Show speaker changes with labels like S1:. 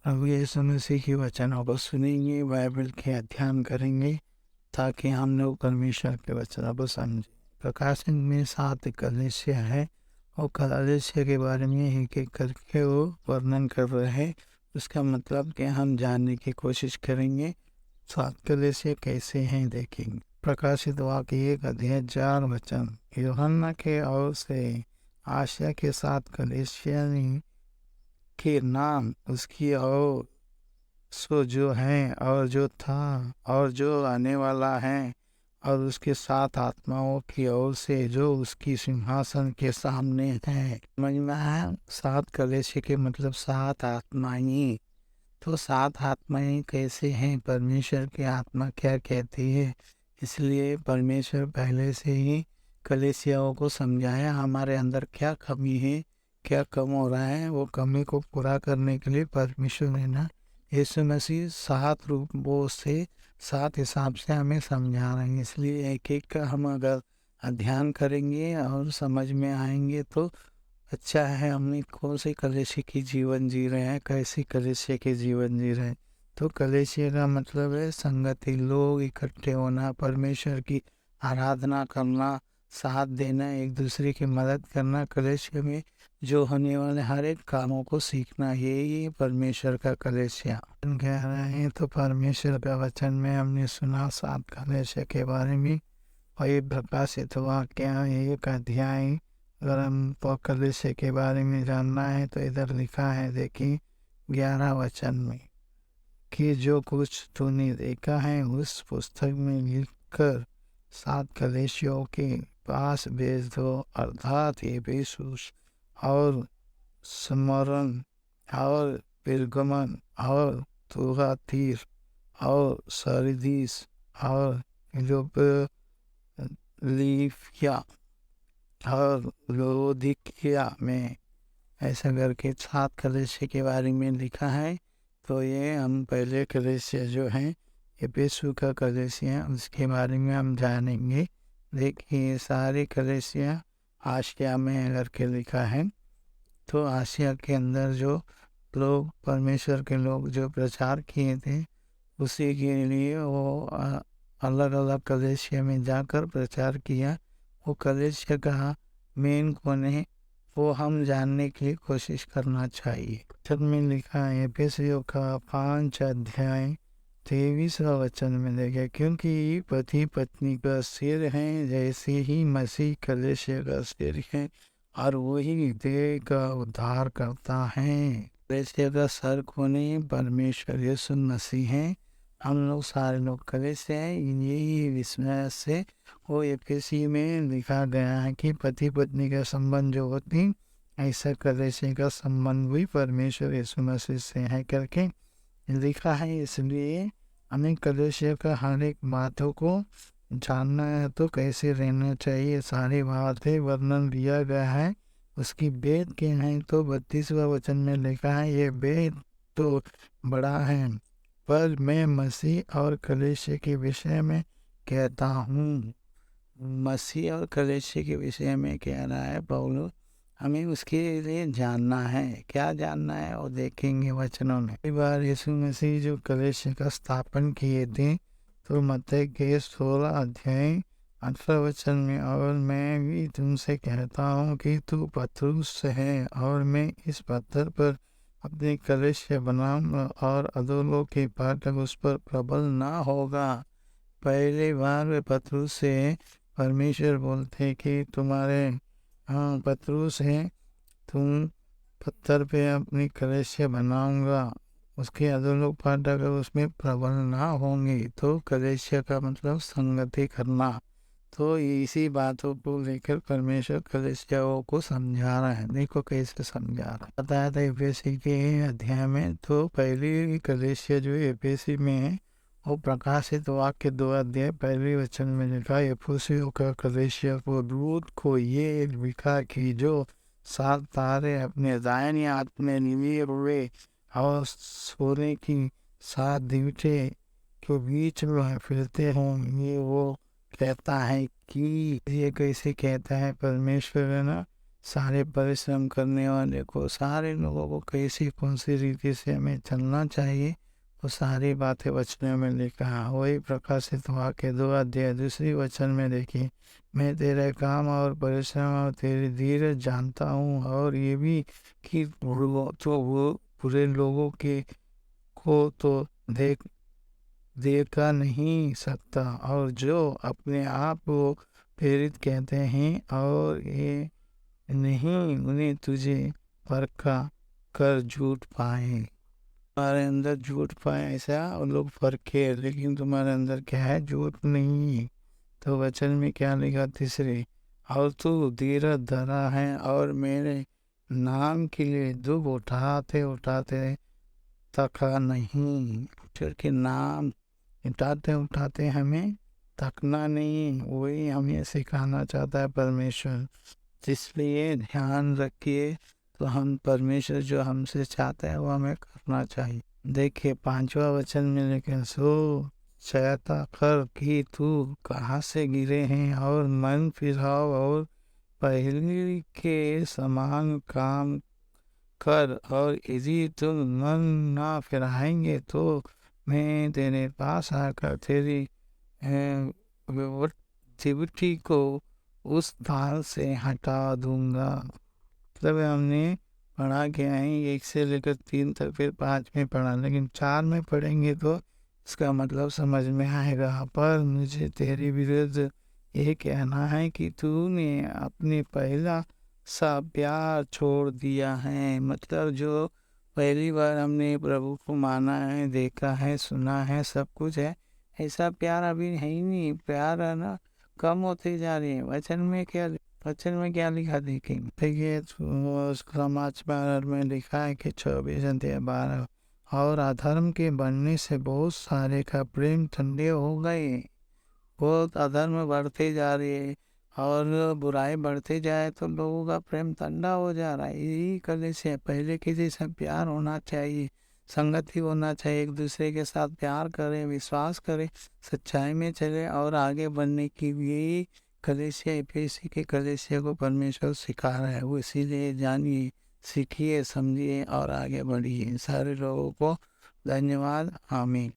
S1: अब यीशु मसीह के वचनों को सुनेंगे, बाइबल के अध्ययन करेंगे ताकि हम लोग परमेश्वर के वचनों को समझें। प्रकाशन में 7 कलीसिया है और कलीसिया के बारे में एक एक करके वो वर्णन कर रहे हैं। उसका मतलब कि हम जानने की कोशिश करेंगे 7 कलीसिया कैसे हैं देखेंगे। प्रकाशित वाक्य 1 अध्याय 4 वचन। यूहन्ना के ओर से आसिया के 7 कलीसिया के नाम उसकी और सो जो है और जो था और जो आने वाला है, और उसके 7 आत्माओं की ओर से जो उसकी सिंहासन के सामने है। समझ में आया? 7 कलीसिया के मतलब 7 आत्माएं। तो 7 आत्माएं कैसे हैं? परमेश्वर की आत्मा क्या कहती है? इसलिए परमेश्वर पहले से ही कलीसियाओं को समझाया हमारे अंदर क्या कमी है, क्या कम हो रहा है। वो कमी को पूरा करने के लिए परमेश्वर ने ना यीशु मसीह 7 रूपों से 7 हिसाब से हमें समझा रहे हैं। इसलिए एक एक का हम अगर अध्ययन करेंगे और समझ में आएंगे तो अच्छा है। हमने कौन से कलीसिया की जीवन जी रहे हैं, कैसी कलीसिया के जीवन जी रहे हैं। तो कलीसिया का मतलब है संगति, लोग इकट्ठे होना, परमेश्वर की आराधना करना, साथ देना, एक दूसरे की मदद करना, कलीसिया में जो होने वाले हर एक कामों को सीखना, यही परमेश्वर का कलीसिया कह रहे हैं। तो परमेश्वर का वचन में हमने सुना 7 कलीसिया के बारे में, और ये प्रकाशित हुआ क्या एक अध्याय। अगर हम कलीसिया के बारे में जानना है तो इधर लिखा है, देखिए 11 वचन में, कि जो कुछ तूने देखा है उस पुस्तक में लिखकर 7 कलीसियाओं के पास भेज दो, अर्थात एफिसुस और स्मरण और पिरगमन और तुआतीर और सरदीस और फिलाडेल्फिया और लौदीकिया में, ऐसा करके 7 कलीसिया के बारे में लिखा है। तो ये हम पहले कलीसिया जो है एफिसु का कलीसिया, उसके बारे में हम जानेंगे। देखिए सारे कलीसिया आसिया में करके लिखा है। तो आसिया के अंदर जो लोग, परमेश्वर के लोग जो प्रचार किए थे, उसी के लिए वो अलग अलग कलीसिया में जाकर प्रचार किया। वो कलीसिया का मेन कौन है वो हम जानने की कोशिश करना चाहिए। छत में लिखा है एफिसियों का 5 अध्याय 23वां वचन में देखे, क्योंकि पति पत्नी का सिर है जैसे ही मसीह कलीसिया का सिर है, और वही देह का उद्धार करता है। कलीसिया का सर कौन है? परमेश्वर यीशु मसीह है। हम लोग सारे लोग कलीसिया हैं। यही विस्मय से वो एफिसी में लिखा गया है कि पति पत्नी का संबंध जो होती, ऐसा कलीसिया का संबंध भी परमेश्वर यीशु मसीह से है करके लिखा है। इसलिए हमें कलीसिया का हर एक बातों को जानना है तो कैसे रहना चाहिए, सारी बातें वर्णन दिया गया है। उसकी भेद के हैं तो 32वां वचन में लिखा है, ये भेद तो बड़ा है, पर मैं मसीह और कलीसिया के विषय में कहता हूँ। मसीह और कलीसिया के विषय में कह रहा है पौलुस, हमें उसके लिए जानना है। क्या जानना है और देखेंगे वचनों में। कई बार यीशु मसीह जो कलीसिया का स्थापन किए थे, तो मत्ती के 16 अध्याय 18 वचन में, और मैं भी तुमसे कहता हूँ कि तू पत्रुस है, और मैं इस पत्थर पर अपनी कलीसिया बनाऊंगा, और अधोलोक के फाटक उस पर प्रबल ना होगा। पहले बार वे पत्रुस से परमेश्वर बोलते कि तुम्हारे पत्रुस है, तुम पत्थर पे अपनी कलीसिया बनाऊंगा, उसके अधोलोक फाटक उसमें प्रबल ना होंगे। तो कलीसिया का मतलब संगति करना। तो इसी बातों को लेकर परमेश्वर कलीसियाओं को समझा रहा है। देखो कैसे समझा रहा है। बताया था एफिसी के अध्याय में, तो पहली कलीसिया जो एफिसी में है वो प्रकाशित वाक्य 2 अध्याय पहले वचन में लिखा, एफिसियों का कलीसिया को दूत को ये लिखा कि जो 7 तारे अपने दाहिने हाथ में लिए हुए और सोने की 7 दीवटे के बीच में फिरते हों, ये वो कहता है कि ये कैसे कहता है परमेश्वर है ना, सारे परिश्रम करने वाले को, सारे लोगों को कैसी कौन सी रीति से हमें चलना चाहिए, वो सारी बातें वचनों में लिखा है। वही प्रकाशित वाक्य 2 अध्याय 2 वचन में देखिए, मैं तेरे काम और परिश्रम और तेरी धीरज जानता हूँ, और ये भी कि वो बुरे लोगों के को तो देखा नहीं सकता, और जो अपने आप को प्रेरित कहते हैं और ये नहीं उन्हें तुझे परखा कर झूठ पाए। तुम्हारे अंदर झूठ पाए ऐसा और लोग परखे, लेकिन तुम्हारे अंदर क्या है? झूठ नहीं है। तो वचन में क्या लिखा? तीसरे, और तू धीरज धरा है और मेरे नाम के लिए दुख उठाते उठाते थका नहीं। ईश्वर के नाम उठाते उठाते हमें थकना नहीं, वही हमें सिखाना चाहता है परमेश्वर। इसलिए ध्यान रखिए, तो हम परमेश्वर जो हमसे चाहता है वो हमें करना चाहिए। देखिए 5वां वचन में, लेकिन सो चयता कर कि तू कहाँ से गिरे हैं, और मन फिराओ और पहले के समान काम कर, और यदि तुम मन ना फिराएंगे तो मैं तेरे पास आकर तेरी विपत्ति को उस स्थान से हटा दूंगा। मतलब हमने पढ़ा के आए 1 से लेकर 3 तक, फिर 5 में पढ़ा, लेकिन 4 में पढ़ेंगे तो इसका मतलब समझ में आएगा। पर मुझे तेरे विरुद्ध ये कहना है कि तूने अपने पहला सा प्यार छोड़ दिया है। मतलब जो पहली बार हमने प्रभु को माना है, देखा है, सुना है, सब कुछ है, ऐसा प्यार अभी है ही नहीं। प्यार है ना, कम होते जा रही है। वचन में क्या लिखा देखेंगे? देखिए समाचार में लिखा है कि 24:12, और अधर्म के बढ़ने से बहुत सारे का प्रेम ठंडे हो गए। बहुत अधर्म बढ़ते जा रही है और बुराई बढ़ते जाए तो लोगों का प्रेम ठंडा हो जा रहा है। यही कलीसिया पहले के जैसा प्यार होना चाहिए, संगति होना चाहिए, एक दूसरे के साथ प्यार करें, विश्वास करें, सच्चाई में चले और आगे बढ़ने की भी कलीसिया, एफएसी के कलीसिया को परमेश्वर सिखा रहा है। वो इसीलिए जानिए, सीखिए, समझिए और आगे बढ़िए। सारे लोगों को धन्यवाद। आमीन।